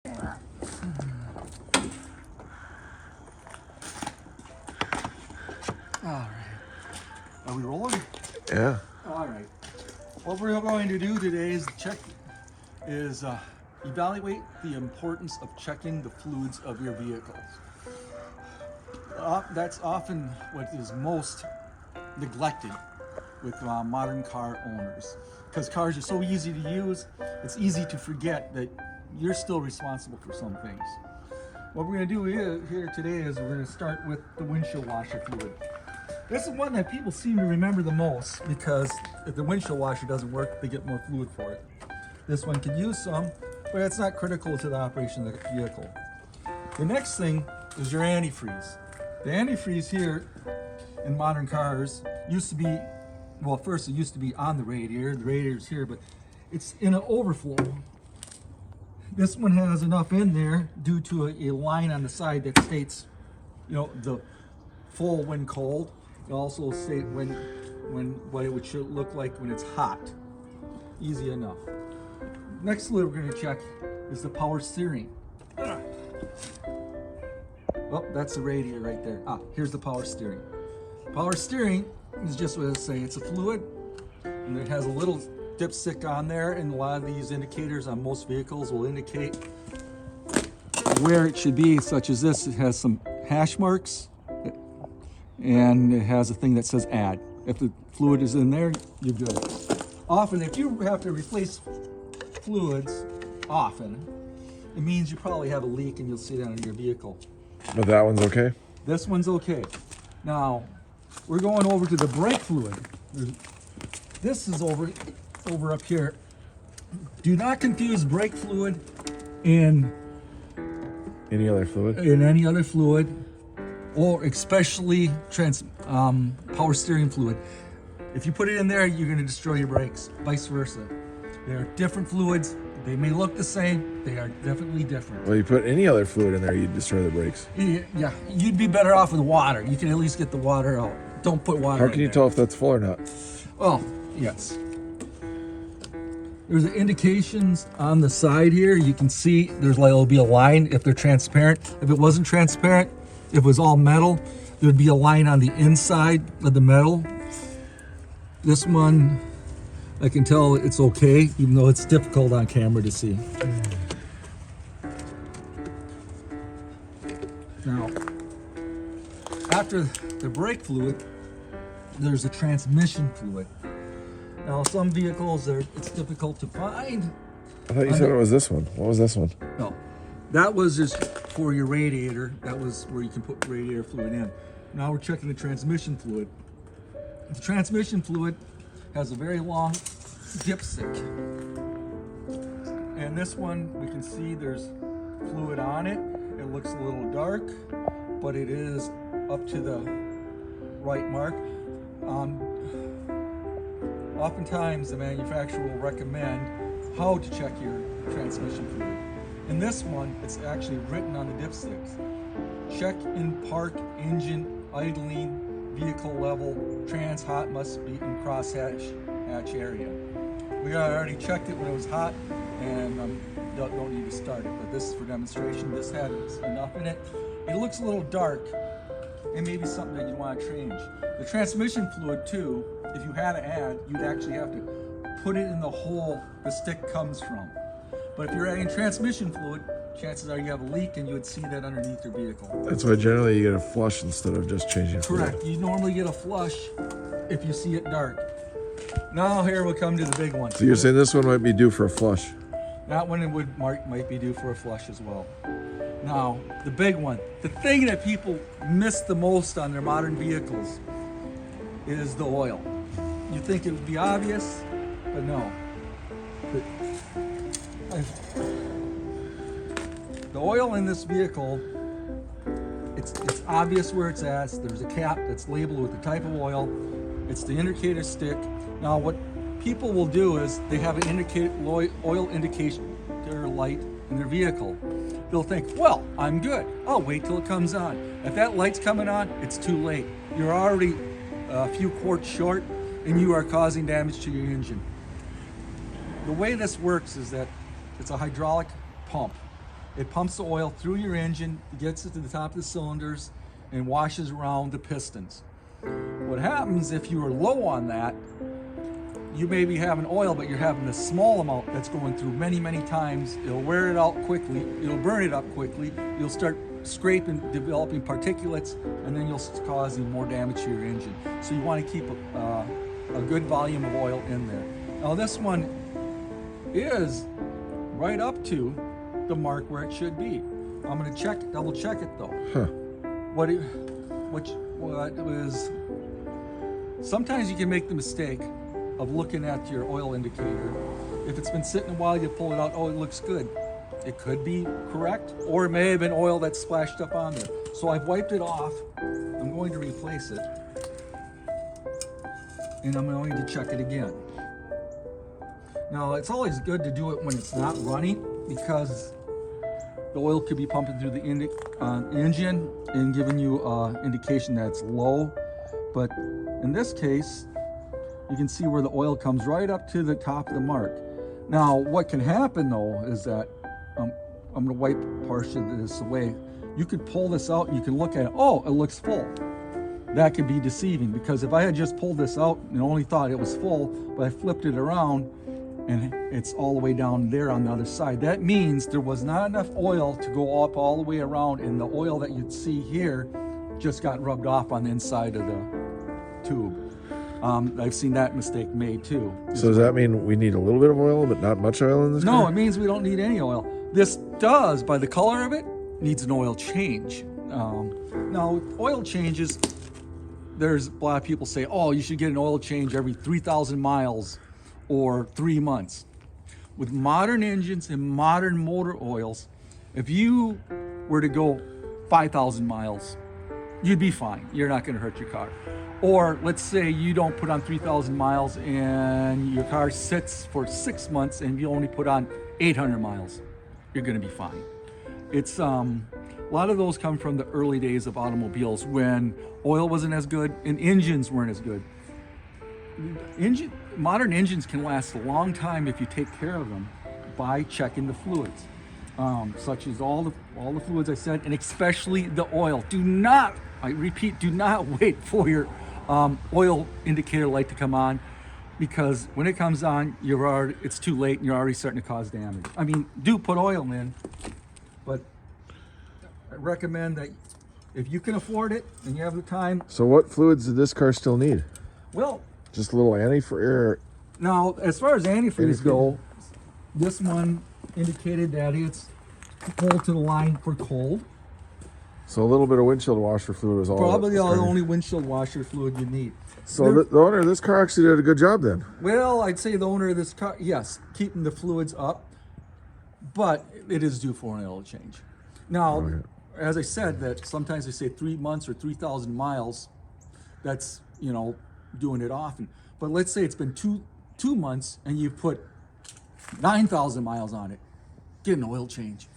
All right. Are we rolling? Yeah. All right. What we're going to do today is evaluate the importance of checking the fluids of your vehicles. That's often what is most neglected with modern car owners, because cars are so easy to use. It's easy to forget that you're still responsible for some things. What we're going to do here today is we're going to start with the windshield washer fluid. This is one that people seem to remember the most, because if the windshield washer doesn't work, they get more fluid for it. This one could use some, but it's not critical to the operation of the vehicle. The next thing is your antifreeze. The antifreeze here in modern cars used to be, well, first it used to be on the radiator's here, but it's in an overflow. This one has enough in there due to a line on the side that states, the full when cold. It also states what it should look like when it's hot. Easy enough. Next fluid we're going to check is the power steering. Oh, that's the radiator right there. Here's the power steering. Power steering is just what it says. It's a fluid, and it has a little dipstick on there, and a lot of these indicators on most vehicles will indicate where it should be, such as this. It has some hash marks, and it has a thing that says add. If the fluid is in there, you're good. Often, if you have to replace fluids often, it means you probably have a leak, and you'll see that on your vehicle. But that one's okay? This one's okay. Now, we're going over to the brake fluid. This is over up here. Do not confuse brake fluid in any other fluid. Or especially power steering fluid. If you put it in there, you're going to destroy your brakes. Vice versa. They are different fluids. They may look the same. They are definitely different. Well, you put any other fluid in there, you'd destroy the brakes. Yeah, you'd be better off with water. You can at least get the water out. Don't put water. How can you tell if that's full or not? Oh, yes. There's the indications on the side here. You can see there'll be a line if they're transparent. If it wasn't transparent, if it was all metal, there'd be a line on the inside of the metal. This one, I can tell it's okay, even though it's difficult on camera to see. Now, after the brake fluid, there's a transmission fluid. Now, some vehicles, it's difficult to find. I thought you said it was this one. What was this one? No, that was just for your radiator. That was where you can put radiator fluid in. Now we're checking the transmission fluid. The transmission fluid has a very long dipstick. And this one, we can see there's fluid on it. It looks a little dark, but it is up to the right mark. Oftentimes the manufacturer will recommend how to check your transmission fluid. In this one, it's actually written on the dipsticks. Check in park, engine, idling, vehicle level, trans hot must be in crosshatch area. We already checked it when it was hot, and don't need to start it, but this is for demonstration. This had enough in it. It looks a little dark. It may be something that you want to change. The transmission fluid too, if you had to add, you'd actually have to put it in the hole the stick comes from. But if you're adding transmission fluid, chances are you have a leak, and you would see that underneath your vehicle. That's why generally you get a flush instead of just changing fluid. Correct. You normally get a flush if you see it dark. Now here we come to the big one. So you're saying this one might be due for a flush? That one might be due for a flush as well. Now, the big one, the thing that people miss the most on their modern vehicles is the oil. You think it would be obvious, but no. The oil in this vehicle, it's obvious where it's at. There's a cap that's labeled with the type of oil. It's the indicator stick. Now, what people will do is they have an oil indicator light in their vehicle. They'll think, well, I'm good. I'll wait till it comes on. If that light's coming on, it's too late. You're already a few quarts short, and you are causing damage to your engine. The way this works is that it's a hydraulic pump. It pumps the oil through your engine, gets it to the top of the cylinders, and washes around the pistons. What happens if you are low on that, you may be having oil, but you're having a small amount that's going through many times. It'll wear it out quickly. It'll burn it up quickly. You'll start scraping, developing particulates, and then you'll causing more damage to your engine. So you want to keep a good volume of oil in there. Now this one is right up to the mark where it should be. I'm going to double check it though. Huh. What was, sometimes you can make the mistake of looking at your oil indicator. If it's been sitting a while, you pull it out, oh, it looks good. It could be correct, or it may have been oil that splashed up on there. So I've wiped it off. I'm going to replace it. And I'm going to check it again. Now, it's always good to do it when it's not running, because the oil could be pumping through the engine and giving you indication that it's low. But in this case, you can see where the oil comes right up to the top of the mark. Now, what can happen though is that, I'm gonna wipe portion of this away. You could pull this out and you can look at it, oh, it looks full. That could be deceiving, because if I had just pulled this out and only thought it was full, but I flipped it around and it's all the way down there on the other side, that means there was not enough oil to go up all the way around, and the oil that you'd see here just got rubbed off on the inside of the tube. I've seen that mistake made too. So does that mean we need a little bit of oil, but not much oil in this No, car? it means we don't need any oil. This does, by the color of it, needs an oil change. Now, oil changes, there's a lot of people say, oh, you should get an oil change every 3,000 miles or 3 months. With modern engines and modern motor oils, if you were to go 5,000 miles, you'd be fine. You're not going to hurt your car. Or let's say you don't put on 3,000 miles and your car sits for 6 months and you only put on 800 miles. You're going to be fine. It's a lot of those come from the early days of automobiles when oil wasn't as good and engines weren't as good. Modern engines can last a long time if you take care of them by checking the fluids, such as all the fluids I said, and especially the oil. Do not, I repeat, do not wait for your oil indicator light to come on, because when it comes on, it's too late and you're already starting to cause damage. I mean, do put oil in, but I recommend that if you can afford it and you have the time. So what fluids did this car still need? Well, Just a little antifreeze? now, as far as antifreeze go, this one indicated that it's pulled to the line for cold. So a little bit of windshield washer fluid was all. Probably the that was only windshield washer fluid you need. So the owner of this car actually did a good job then. Well, I'd say the owner of this car, yes, keeping the fluids up, but it is due for an oil change. Now, Okay. as I said, that sometimes they say 3 months or 3,000 miles. That's, doing it often. But let's say it's been two months and you put 9,000 miles on it. Get an oil change.